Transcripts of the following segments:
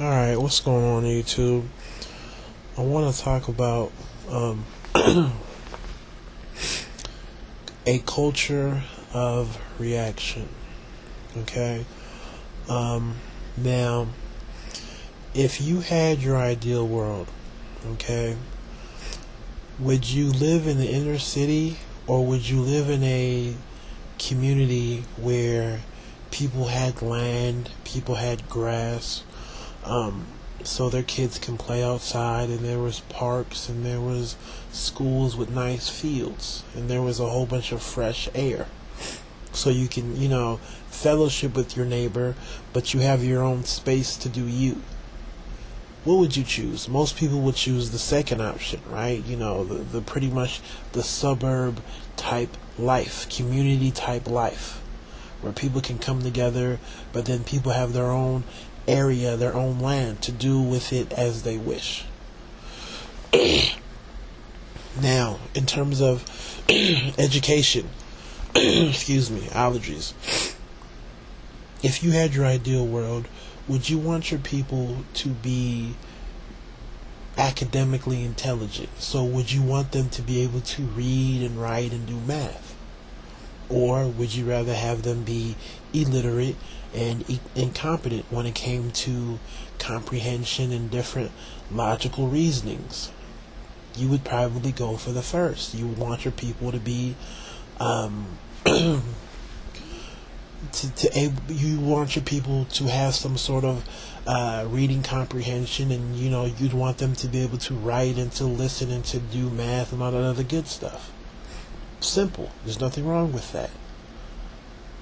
Alright, what's going on YouTube? I want to talk about um, a culture of reaction. Okay? Now, if you had your ideal world, okay, would you live in the inner city or would you live in a community where people had land, people had grass, so their kids can play outside, and there was parks, and there was schools with nice fields, and there was a whole bunch of fresh air, so you can, fellowship with your neighbor, but you have your own space to do you? What would you choose? Most people would choose the second option, right? The pretty much the suburb type life, community type life, where people can come together, but then people have their own area, their own land to do with it as they wish. Now, in terms of education, excuse me, allergies. If you had your ideal world, would you want your people to be academically intelligent? So would you want them to be able to read and write and do math? Or would you rather have them be illiterate and incompetent when it came to comprehension and different logical reasonings? You would probably go for the first. You would want your people to be you want your people to have some sort of reading comprehension, and you'd want them to be able to write and to listen and to do math and all that other good stuff. Simple. There's nothing wrong with that,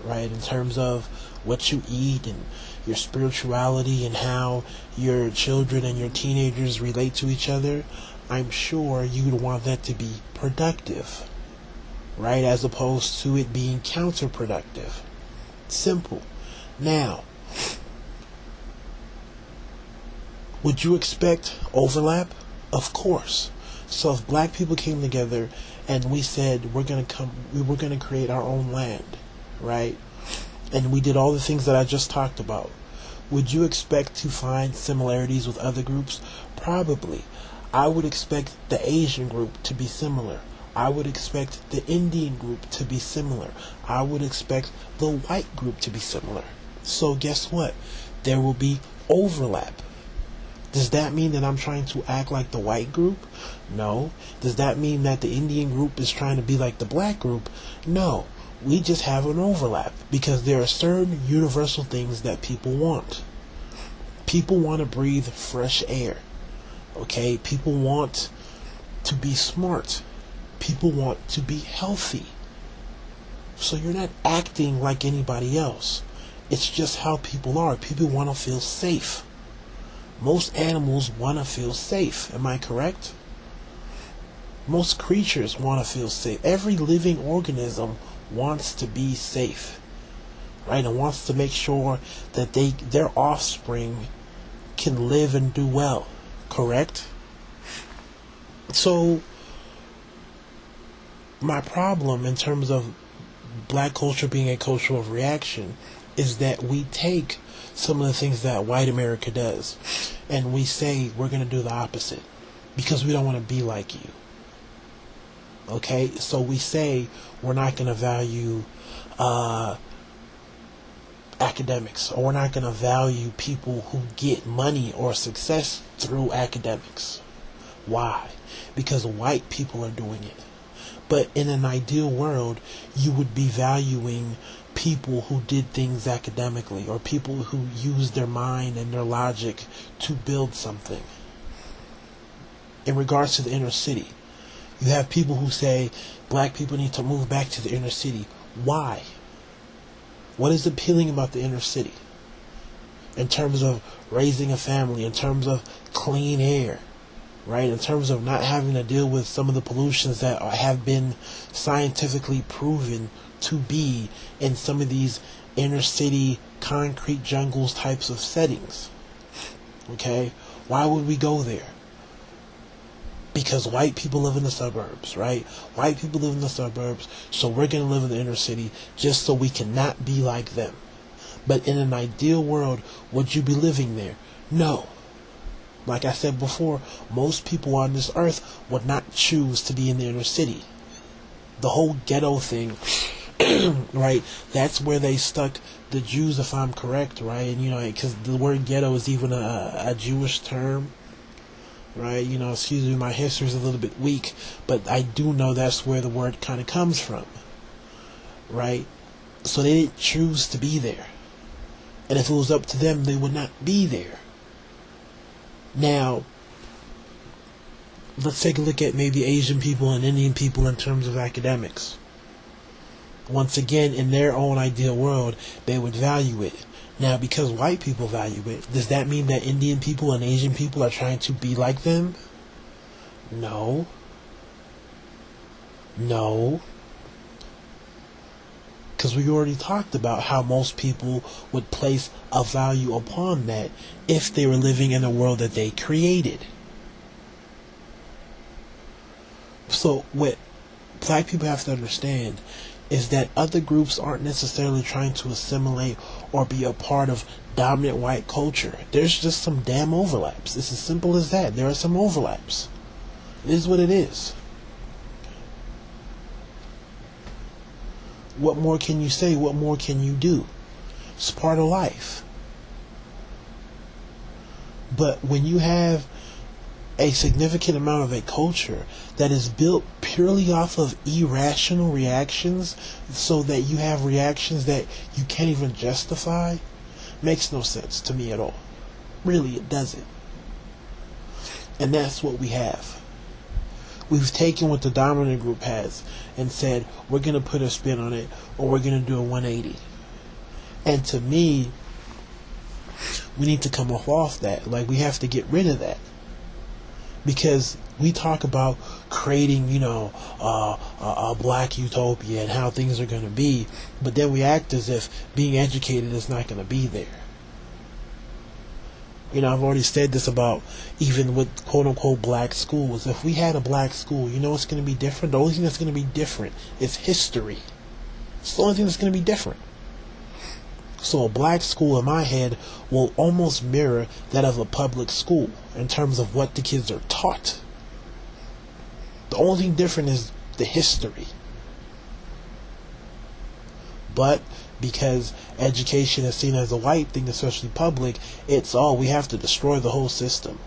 right? In terms of what you eat and your spirituality and how your children and your teenagers relate to each other, I'm sure you would want that to be productive, right? As opposed to it being counterproductive. Simple. Now, would you expect overlap? Of course. So if black people came together and we said we were gonna create our own land, right? And we did all the things that I just talked about, would you expect to find similarities with other groups? Probably. I would expect the Asian group to be similar. I would expect the Indian group to be similar. I would expect the white group to be similar. So guess what? There will be overlap. Does that mean that I'm trying to act like the white group? No. Does that mean that the Indian group is trying to be like the black group? No. We just have an overlap because there are certain universal things that people want. People want to breathe fresh air. Okay? People want to be smart. People want to be healthy. So you're not acting like anybody else. It's just how people are. People want to feel safe. Most animals want to feel safe. Am I correct? Most creatures want to feel safe. Every living organism wants to be safe, right? And wants to make sure that their offspring can live and do well. Correct? So my problem in terms of black culture being a culture of reaction is that we take some of the things that white America does and we say we're going to do the opposite because we don't want to be like you. Okay? So we say we're not going to value academics, or we're not going to value people who get money or success through academics. Why? Because white people are doing it. But in an ideal world, you would be valuing people who did things academically, or people who used their mind and their logic to build something. In regards to the inner city, you have people who say black people need to move back to the inner city. Why? What is appealing about the inner city? In terms of raising a family, in terms of clean air, right? In terms of not having to deal with some of the pollutions that have been scientifically proven to be in some of these inner city concrete jungles types of settings. Okay? Why would we go there? Because white people live in the suburbs, right? White people live in the suburbs, so we're going to live in the inner city just so we cannot be like them. But in an ideal world, would you be living there? No. Like I said before, most people on this earth would not choose to be in the inner city. The whole ghetto thing, right? That's where they stuck the Jews, if I'm correct, right? And, because the word ghetto is even a Jewish term, right? Excuse me, my history is a little bit weak, but I do know that's where the word kind of comes from, right? So they didn't choose to be there. And if it was up to them, they would not be there. Now, let's take a look at maybe Asian people and Indian people in terms of academics. Once again, in their own ideal world, they would value it. Now, because white people value it, does that mean that Indian people and Asian people are trying to be like them? No. No. Because we already talked about how most people would place a value upon that if they were living in a world that they created. So what black people have to understand is that other groups aren't necessarily trying to assimilate or be a part of dominant white culture. There's just some damn overlaps. It's as simple as that. There are some overlaps. It is what it is. What more can you say? What more can you do? It's part of life. But when you have a significant amount of a culture that is built purely off of irrational reactions, so that you have reactions that you can't even justify, makes no sense to me at all. Really, it doesn't. And that's what we have. We've taken what the dominant group has and said, we're going to put a spin on it, or we're going to do a 180. And to me, we need to come off that. Like, we have to get rid of that. Because we talk about creating, a black utopia and how things are going to be, but then we act as if being educated is not going to be there. I've already said this about even with quote-unquote black schools. If we had a black school, what's going to be different? The only thing that's going to be different is history. It's the only thing that's going to be different. So a black school, in my head, will almost mirror that of a public school in terms of what the kids are taught. The only thing different is the history. But because education is seen as a white thing, especially public, it's we have to destroy the whole system.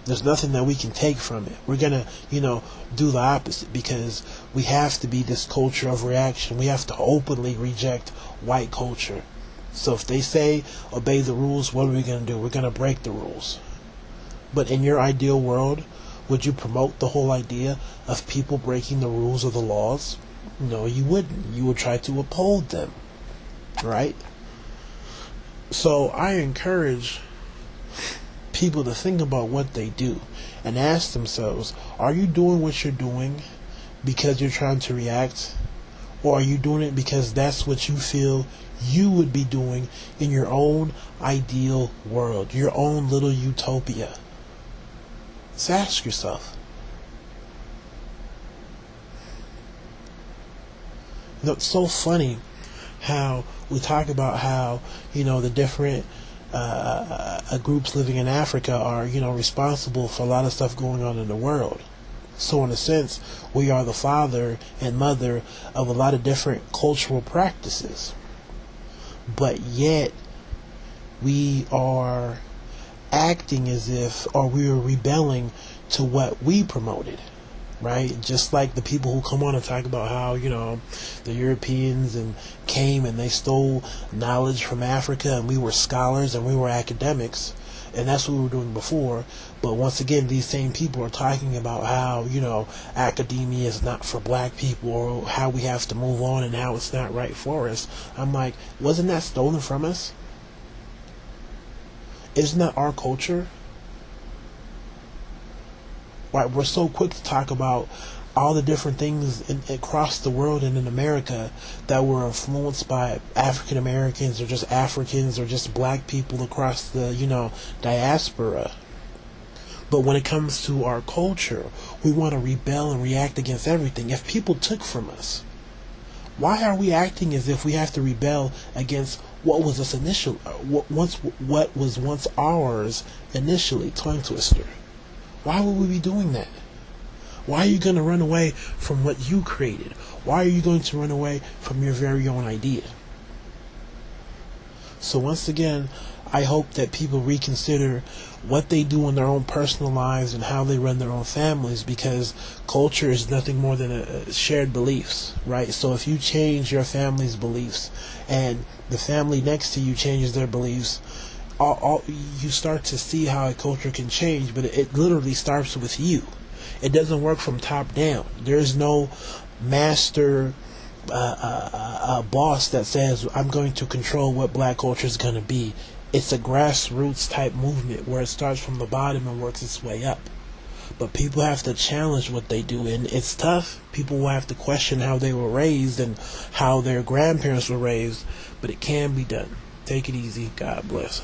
There's nothing that we can take from it. We're going to, do the opposite, because we have to be this culture of reaction. We have to openly reject white culture. So if they say obey the rules, what are we going to do? We're going to break the rules. But in your ideal world, would you promote the whole idea of people breaking the rules or the laws? No, you wouldn't. You would try to uphold them. Right? So I encourage people to think about what they do and ask themselves, are you doing what you're doing because you're trying to react? Or are you doing it because that's what you feel you would be doing in your own ideal world, your own little utopia? Just ask yourself. It's so funny how we talk about how, the different groups living in Africa are, responsible for a lot of stuff going on in the world. So in a sense, we are the father and mother of a lot of different cultural practices. But yet, we are acting as if, or we are rebelling to what we promoted. Right? Just like the people who come on and talk about how, the Europeans and came and they stole knowledge from Africa, and we were scholars and we were academics, and that's what we were doing before. But once again, these same people are talking about how, academia is not for black people, or how we have to move on and how it's not right for us. I'm like, wasn't that stolen from us? Isn't that our culture? Right, we're so quick to talk about all the different things across the world and in America that were influenced by African Americans, or just Africans, or just black people across the, diaspora. But when it comes to our culture, we want to rebel and react against everything. If people took from us, why are we acting as if we have to rebel against what was us initial, what was once ours initially, tongue twister. Why would we be doing that? Why are you going to run away from what you created? Why are you going to run away from your very own idea? So once again, I hope that people reconsider what they do in their own personal lives and how they run their own families, because culture is nothing more than a shared beliefs, right? So if you change your family's beliefs and the family next to you changes their beliefs, you start to see how a culture can change, but it literally starts with you. It doesn't work from top down. There's no master boss that says, I'm going to control what black culture is going to be. It's a grassroots type movement where it starts from the bottom and works its way up. But people have to challenge what they do, and it's tough. People will have to question how they were raised and how their grandparents were raised, but it can be done. Take it easy. God bless.